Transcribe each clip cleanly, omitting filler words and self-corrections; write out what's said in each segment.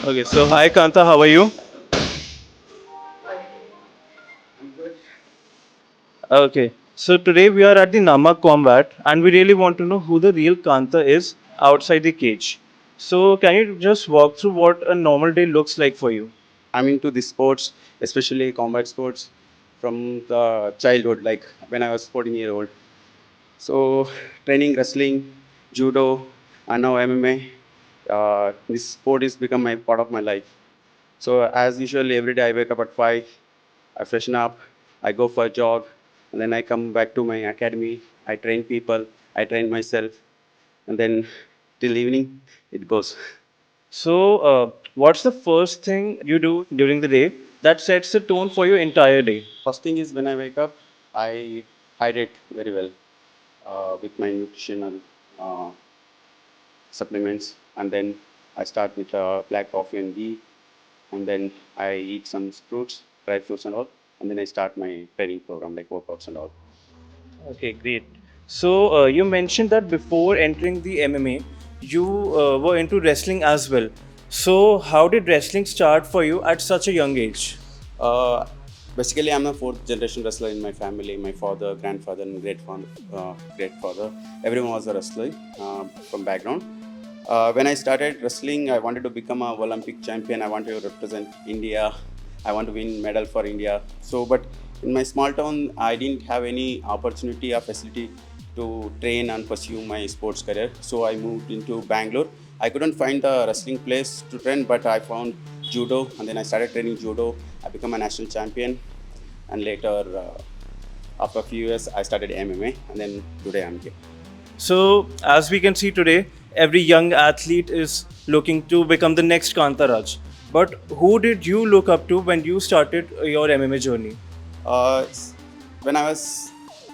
Okay, so hi Kantha, how are you? Okay, so today we are at the Namak combat and we really want to know who the real Kantha is outside the cage. So, can you just walk through what a normal day looks like for you? I'm into the sports, especially combat sports, from the childhood, like when I was 14-year-old. So, training wrestling, judo, and now MMA. This sport has become my part of my life. So, as usual, every day I wake up at 5, I freshen up, I go for a jog, and then I come back to my academy. I train people, I train myself, and then till evening it goes. So, what's the first thing you do during the day that sets the tone for your entire day? First thing is when I wake up, I hydrate very well with my nutritional uh, supplements, and then I start with black coffee and ghee, and then I eat some fruits, dry fruits and all, and then I start my training program like workouts and all. Okay, great. So, you mentioned that before entering the MMA, you were into wrestling as well. So, how did wrestling start for you at such a young age? Uh, Basically, I'm a fourth generation wrestler in my family. My father, grandfather, and great father, everyone was a wrestler from background. When I started wrestling, I wanted to become a Olympic champion. I wanted to represent India. I want to win medal for India. So, but in my small town, I didn't have any opportunity or facility to train and pursue my sports career. So I moved into Bangalore. I couldn't find the wrestling place to train, but I found judo, and then I started training judo. I became a national champion, and later, after a few years, I started MMA, and then today I'm here. So, as we can see today, every young athlete is looking to become the next Kantha Raj. But who did you look up to when you started your MMA journey? Uh, when I was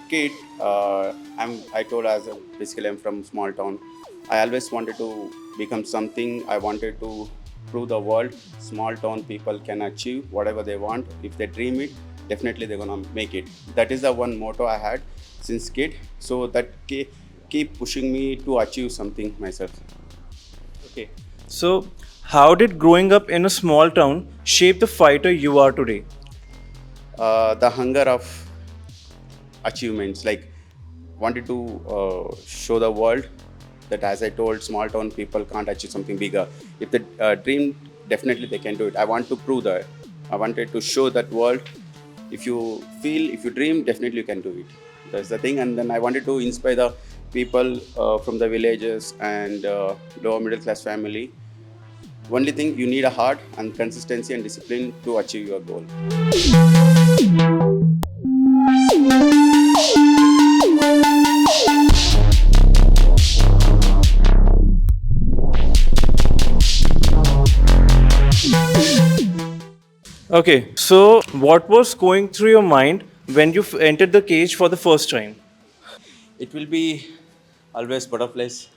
kid, I told as basically I'm from small town. I always wanted to become something. I wanted to prove the world small town people can achieve whatever they want. If they dream it, definitely they're gonna make it. That is the one motto I had since kid. So that keep pushing me to achieve something myself. Okay. So, how did growing up in a small town shape the fighter you are today? The hunger of achievements, like wanted to show the world that, as I told, small town people can't achieve something bigger. If they dream, definitely they can do it. I want to prove that. I wanted to show that world, if you feel, if you dream, definitely you can do it. That's the thing. And then I wanted to inspire the people from the villages and lower middle class family. Only thing, you need a heart and consistency and discipline to achieve your goal. Okay, so what was going through your mind when you entered the cage for the first time? It will be always butterflies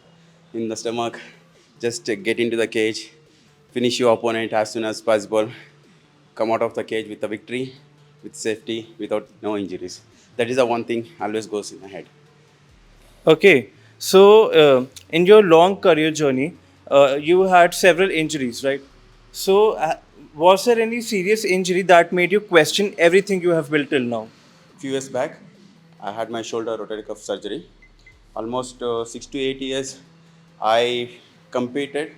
in the stomach. Just get into the cage, finish your opponent as soon as possible, come out of the cage with a victory, with safety, without no injuries. That is the one thing always goes in my head. Okay, so in your long career journey, you had several injuries, right? So, was there any serious injury that made you question everything you have built till now? Few years back, I had my shoulder rotator cuff surgery. Almost 6 to 8 years, I competed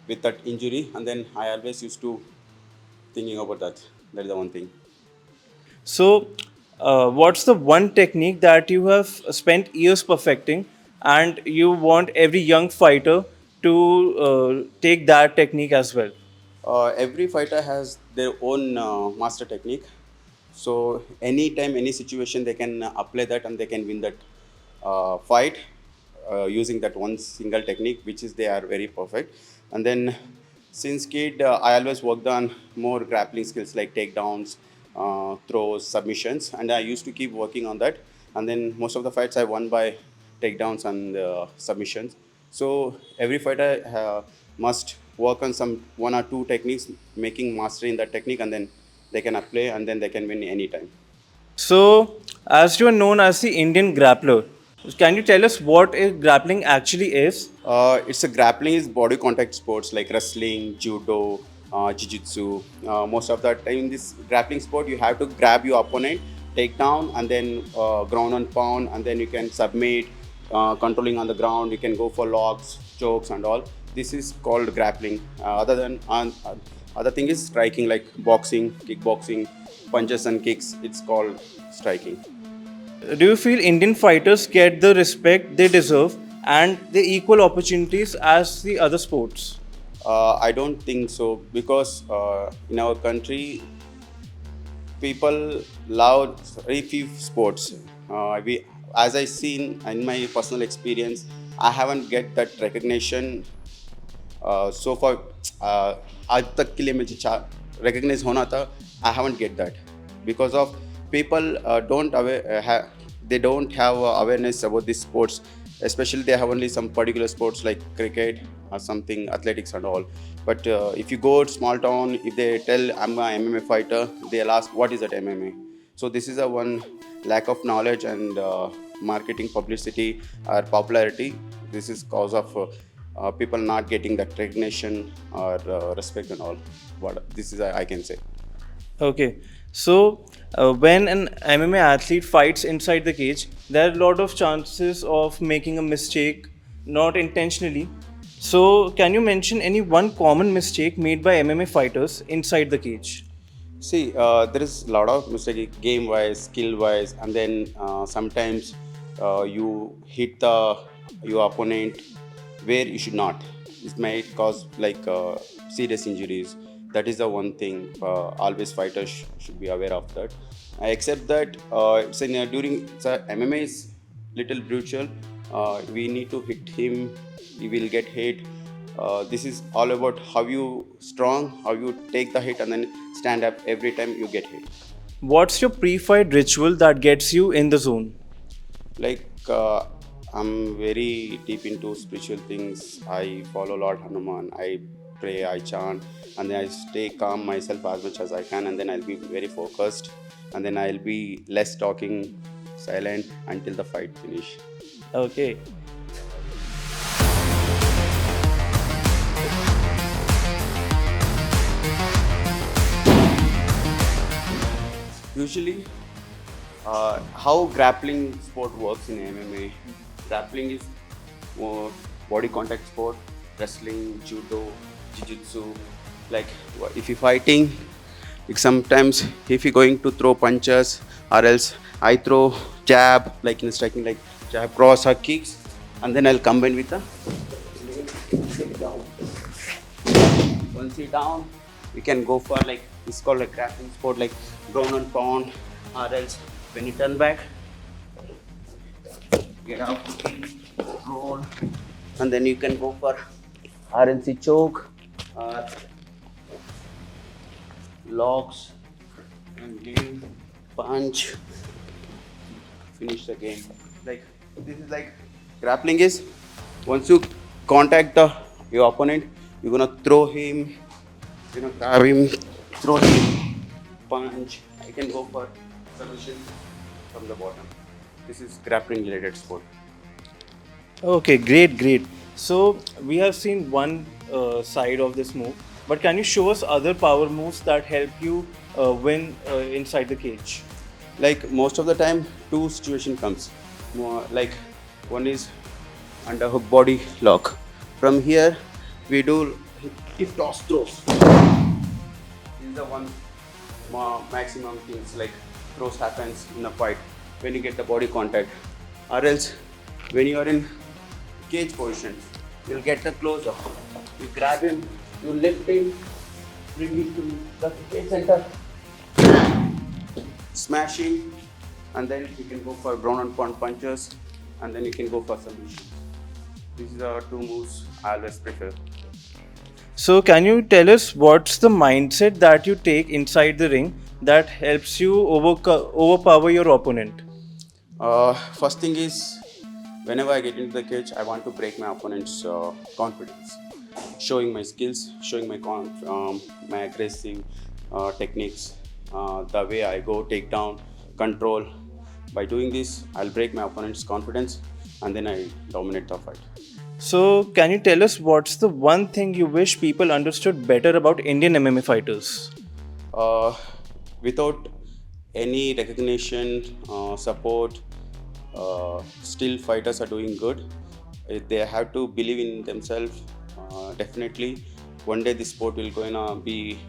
with that injury, and then I always used to thinking about that. That is the one thing. So, what's the one technique that you have spent years perfecting, and you want every young fighter to take that technique as well? Every fighter has their own master technique. So anytime, any situation, they can apply that and they can win that fight using that one single technique, which is they are very perfect. And then since kid, I always worked on more grappling skills like takedowns, throws, submissions, and I used to keep working on that. And then most of the fights I won by takedowns and submissions. So every fighter must work on some one or two techniques, making mastery in that technique, and then they can apply, and then they can win anytime. So, as you are known as the Indian grappler, can you tell us what grappling actually is? It's a grappling is body contact sports like wrestling, judo, jiu-jitsu. Most of the time in this grappling sport, you have to grab your opponent, take down, and then ground and pound, and then you can submit, controlling on the ground. You can go for locks, chokes, and all. This is called grappling. Other thing is striking, like boxing, kickboxing, punches and kicks. It's called striking. Do you feel Indian fighters get the respect they deserve and the equal opportunities as the other sports? I don't think so because in our country people love very few sports. As I seen in my personal experience, I haven't get that recognition so far. आज तक के लिए मुझे recognize होना था. I haven't get that because of people they don't have awareness about these sports. Especially they have only some particular sports like cricket or something, athletics and all. But if you go to small town, if they tell I'm a MMA fighter, they'll ask what is that MMA. So this is a one lack of knowledge and marketing, publicity or popularity. This is cause of people not getting that recognition or respect and all. What this is I can say. Okay, so when an MMA athlete fights inside the cage, there are a lot of chances of making a mistake, not intentionally. So, can you mention any one common mistake made by MMA fighters inside the cage? See, there is a lot of mistake game-wise, skill-wise, and then sometimes you hit your opponent where you should not. It might cause like serious injuries. That is the one thing always fighters should be aware of that. Except that MMA is little brutal. We need to hit him. He will get hit. This is all about how you strong, how you take the hit and then stand up every time you get hit. What's your pre-fight ritual that gets you in the zone? Like I'm very deep into spiritual things. I follow Lord Hanuman. I pray, I chant, and then I stay calm myself as much as I can, and then I'll be very focused, and then I'll be less talking, silent until the fight finish. Okay. Usually, how grappling sport works in MMA. Grappling is body contact sport, wrestling, judo, jiu-jitsu. Like if you're fighting, like sometimes if you're going to throw punches or else I throw jab, like in striking, like jab, cross or kicks, and then I'll combine with the down. Once you're down, you can go for like it's called a grappling sport, like ground and pound, or else when you turn back, get out, roll, and then you can go for RNC choke or locks and game, punch, finish the game. Like this is like grappling is once you contact your opponent, you're gonna throw him, grab him, throw him, punch. I can go for submission from the bottom. This is grappling related sport. Okay, great. So, we have seen one side of this move, but can you show us other power moves that help you win inside the cage? Like most of the time, two situation comes. Like one is under hook body lock. From here, we do hip toss throws. This is the one maximum things like throws happens in a fight when you get the body contact, or else when you are in cage position, you'll get the close up. You grab him, you lift him, bring him to the cage center, smash him, and then you can go for ground and pound punches, and then you can go for submission. These are two moves I always prefer. So, can you tell us what's the mindset that you take inside the ring that helps you overpower your opponent? First thing is, whenever I get into the cage, I want to break my opponent's confidence, showing my skills, showing my aggressive techniques, the way I go, take down, control. By doing this, I'll break my opponent's confidence, and then I dominate the fight. So, can you tell us what's the one thing you wish people understood better about Indian MMA fighters? Uh, Without any recognition, support, still fighters are doing good. They have to believe in themselves. Definitely, one day this sport will gonna be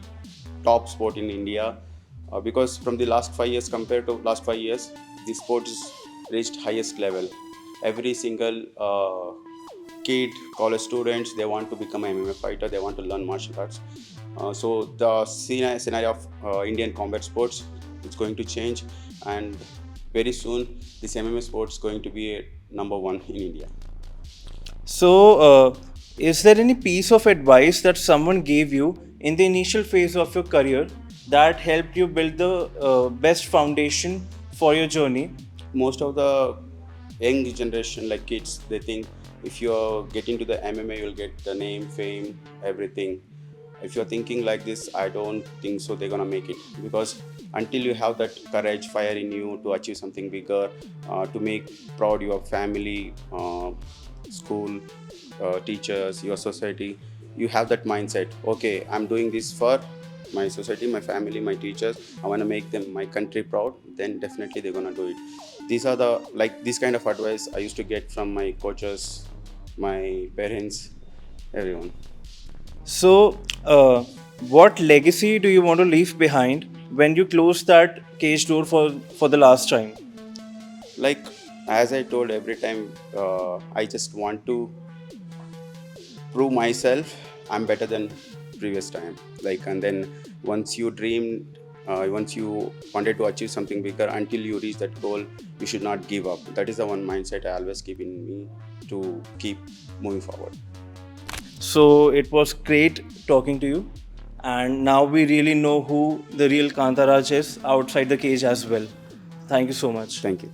top sport in India. Because from the last 5 years compared to last 5 years, the sport has reached highest level. Every single kid, college students, they want to become an MMA fighter. They want to learn martial arts. So the scenario of Indian combat sports is going to change, and very soon this MMA sports is going to be number one in India. So, is there any piece of advice that someone gave you in the initial phase of your career that helped you build the best foundation for your journey? Most of the young generation, like kids, they think if you're getting to the MMA, you'll get the name, fame, everything. If you're thinking like this, I don't think so they're gonna make it, because until you have that courage, fire in you to achieve something bigger, to make proud your family, school, teachers, your society, you have that mindset. Okay, I'm doing this for my society, my family, my teachers. I want to make them, my country proud. Then definitely they're gonna do it. These are the, like, this kind of advice I used to get from my coaches, my parents, everyone. So, what legacy do you want to leave behind when you close that cage door for the last time? Like, as I told, every time I just want to prove myself I'm better than previous time. Like, and then once you dreamed, once you wanted to achieve something bigger, until you reach that goal, you should not give up. That is the one mindset I always keep in me to keep moving forward. So, it was great talking to you, and now we really know who the real Kantha Raj is outside the cage as well. Thank you so much. Thank you.